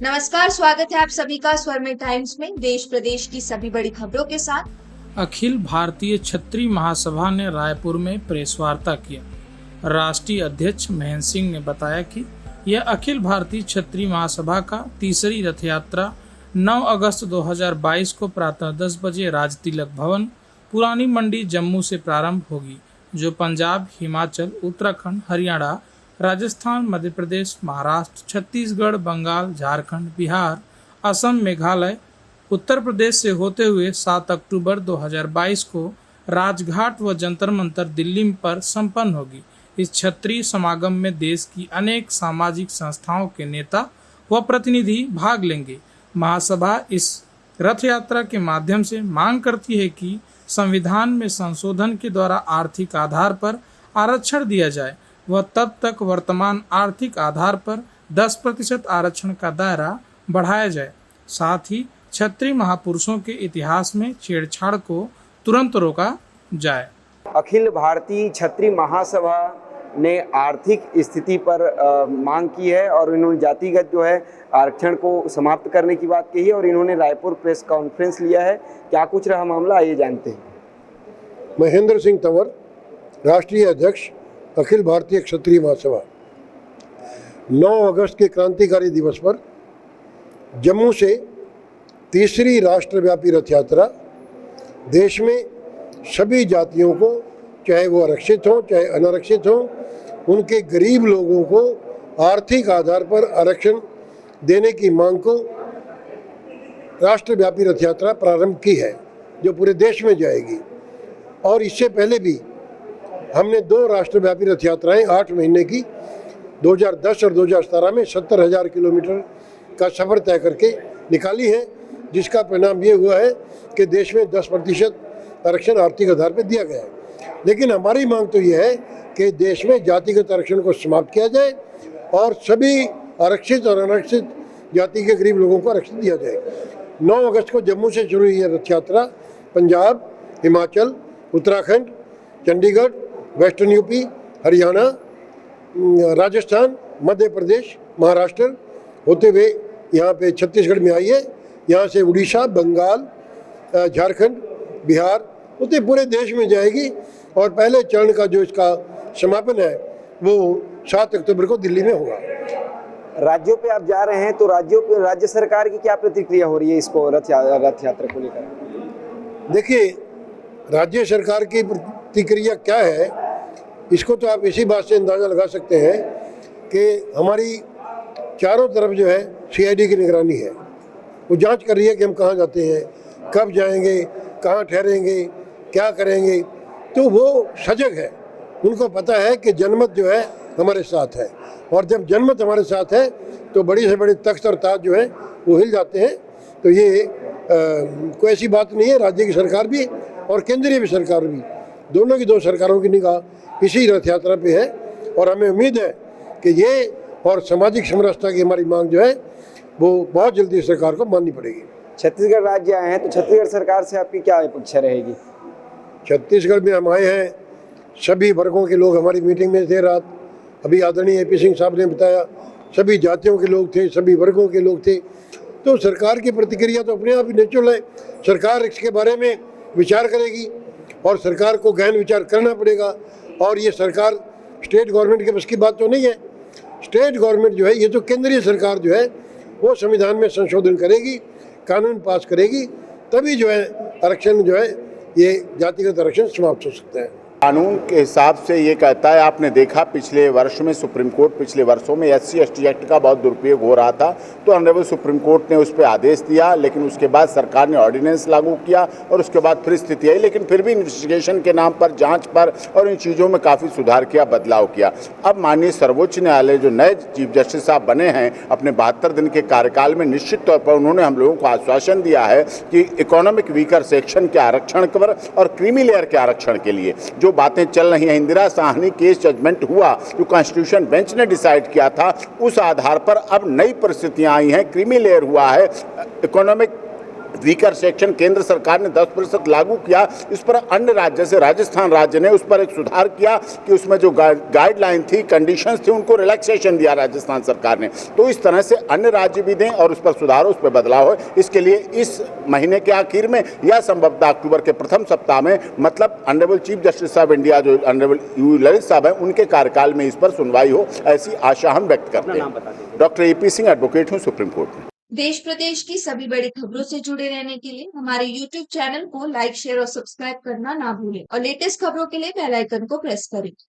नमस्कार, स्वागत है आप सभी का स्वर में टाइम्स में देश प्रदेश की सभी बड़ी खबरों के साथ। अखिल भारतीय छत्री महासभा ने रायपुर में प्रेस वार्ता किया। राष्ट्रीय अध्यक्ष महेंद्र सिंह ने बताया कि यह अखिल भारतीय छत्री महासभा का तीसरी रथ यात्रा 9 अगस्त 2022 को प्रातः 10 बजे राज तिलक भवन, पुरानी मंडी, जम्मू से प्रारंभ होगी, जो पंजाब, हिमाचल, उत्तराखंड, हरियाणा, राजस्थान, मध्य प्रदेश, महाराष्ट्र, छत्तीसगढ़, बंगाल, झारखंड, बिहार, असम, मेघालय, उत्तर प्रदेश से होते हुए 7 अक्टूबर 2022 को राजघाट व जंतर मंतर दिल्ली पर संपन्न होगी। इस क्षत्रिय समागम में देश की अनेक सामाजिक संस्थाओं के नेता व प्रतिनिधि भाग लेंगे। महासभा इस रथ यात्रा के माध्यम से मांग करती है कि संविधान में संशोधन के द्वारा आर्थिक आधार पर आरक्षण दिया जाए व तब तक वर्तमान आर्थिक आधार पर 10% आरक्षण का दायरा बढ़ाया जाए। साथ ही छत्री महापुरुषों के इतिहास में छेड़छाड़ को तुरंत रोका जाए। अखिल भारतीय छत्री महासभा ने आर्थिक स्थिति पर मांग की है और इन्होंने जातिगत जो है आरक्षण को समाप्त करने की बात कही है और इन्होंने रायपुर प्रेस कॉन्फ्रेंस लिया है। क्या कुछ रहा मामला, आइए जानते हैं। महेंद्र सिंह तंवर, राष्ट्रीय अध्यक्ष, अखिल भारतीय क्षत्रिय महासभा। 9 अगस्त के क्रांतिकारी दिवस पर जम्मू से तीसरी राष्ट्रव्यापी रथ यात्रा देश में सभी जातियों को, चाहे वो आरक्षित हों चाहे अनारक्षित हों, उनके गरीब लोगों को आर्थिक आधार पर आरक्षण देने की मांग को राष्ट्रव्यापी रथ यात्रा प्रारंभ की है, जो पूरे देश में जाएगी। और इससे पहले भी हमने 2 राष्ट्रव्यापी रथ यात्राएं 8 महीने की 2010 और 2017 में 70,000 किलोमीटर का सफ़र तय करके निकाली है, जिसका परिणाम ये हुआ है कि देश में 10% आरक्षण आर्थिक आधार पर दिया गया है। लेकिन हमारी मांग तो ये है कि देश में जातिगत आरक्षण को समाप्त किया जाए और सभी आरक्षित और अनारक्षित जाति के गरीब लोगों को आरक्षण दिया जाए। 9 अगस्त को जम्मू से शुरू हुई रथ यात्रा पंजाब, हिमाचल, उत्तराखंड, चंडीगढ़, वेस्टर्न यूपी, हरियाणा, राजस्थान, मध्य प्रदेश, महाराष्ट्र होते हुए यहाँ पे छत्तीसगढ़ में आई है। यहाँ से उड़ीसा, बंगाल, झारखंड, बिहार होते पूरे देश में जाएगी और पहले चरण का जो इसका समापन है वो 7 अक्टूबर को दिल्ली में होगा। राज्यों पे आप जा रहे हैं तो राज्यों पे राज्य सरकार की क्या प्रतिक्रिया हो रही है इसको रथ यात्रा को लेकर? देखिए, राज्य सरकार की प्रतिक्रिया क्या है, इसको तो आप इसी बात से अंदाज़ा लगा सकते हैं कि हमारी चारों तरफ जो है CID की निगरानी है। वो जांच कर रही है कि हम कहाँ जाते हैं, कब जाएंगे, कहाँ ठहरेंगे, क्या करेंगे। तो वो सजग है, उनको पता है कि जनमत जो है हमारे साथ है और जब जनमत हमारे साथ है तो बड़ी से बड़ी तख्त और ताज जो है वो हिल जाते हैं। तो ये कोई ऐसी बात नहीं है। राज्य की सरकार भी और केंद्रीय भी सरकार भी, दोनों की 2 सरकारों की निगाह इसी रथ यात्रा पे है और हमें उम्मीद है कि ये और सामाजिक समरसता की हमारी मांग जो है वो बहुत जल्दी सरकार को माननी पड़ेगी। छत्तीसगढ़ राज्य आए हैं तो छत्तीसगढ़ सरकार से आपकी क्या अपेक्षा रहेगी? छत्तीसगढ़ में हम आए हैं, सभी वर्गों के लोग हमारी मीटिंग में थे रात। अभी आदरणीय AP सिंह साहब ने बताया सभी जातियों के लोग थे, सभी वर्गों के लोग थे। तो सरकार की प्रतिक्रिया तो अपने आप ही नेचुरल है। सरकार इसके बारे में विचार करेगी और सरकार को गहन विचार करना पड़ेगा। और ये सरकार स्टेट गवर्नमेंट के बस की बात तो नहीं है। स्टेट गवर्नमेंट जो है, ये तो केंद्रीय सरकार जो है वो संविधान में संशोधन करेगी, कानून पास करेगी, तभी जो है आरक्षण जो है ये जातिगत आरक्षण समाप्त हो सकता है। कानून के हिसाब से ये कहता है, आपने देखा पिछले वर्ष में सुप्रीम कोर्ट पिछले वर्षों में SC/ST एक्ट का बहुत दुरुपयोग हो रहा था, तो ऑनरेबल सुप्रीम कोर्ट ने उस पर आदेश दिया, लेकिन उसके बाद सरकार ने ऑर्डिनेंस लागू किया और उसके बाद फिर स्थिति आई। लेकिन फिर भी इन्वेस्टिगेशन के नाम पर, जांच पर और इन चीज़ों में काफ़ी सुधार किया, बदलाव किया। अब माननीय सर्वोच्च न्यायालय जो नए चीफ जस्टिस साहब बने हैं, अपने 72 दिन के कार्यकाल में निश्चित तौर पर उन्होंने हम लोगों को आश्वासन दिया है कि इकोनॉमिक वीकर सेक्शन के आरक्षण पर और क्रीमी लेयर के आरक्षण के लिए जो बातें चल रही हैं, इंदिरा साहनी केस जजमेंट हुआ जो कॉन्स्टिट्यूशन बेंच ने डिसाइड किया था, उस आधार पर अब नई परिस्थितियां आई हैं। क्रीमी लेयर हुआ है, इकोनॉमिक वीकर सेक्शन केंद्र सरकार ने 10% लागू किया, इस पर अन्य राज्य जैसे राजस्थान राज्य ने उस पर एक सुधार किया कि उसमें जो गाइडलाइन थी, कंडीशंस थी, उनको रिलैक्सेशन दिया राजस्थान सरकार ने। तो इस तरह से अन्य राज्य भी दें और उस पर सुधार हो, उस पर बदलाव हो। इसके लिए इस महीने के आखिर में या संभवतः अक्टूबर के प्रथम सप्ताह में, मतलब honourable chief justice of India जो ऑनरेबल यू ललित साहब हैं, उनके कार्यकाल में इस पर सुनवाई हो, ऐसी आशा हम व्यक्त करते हैं। डॉक्टर AP सिंह, एडवोकेट हूँ, सुप्रीम कोर्ट में। देश प्रदेश की सभी बड़ी खबरों से जुड़े रहने के लिए हमारे YouTube चैनल को लाइक, शेयर और सब्सक्राइब करना ना भूलें और लेटेस्ट खबरों के लिए बेल आइकन को प्रेस करें।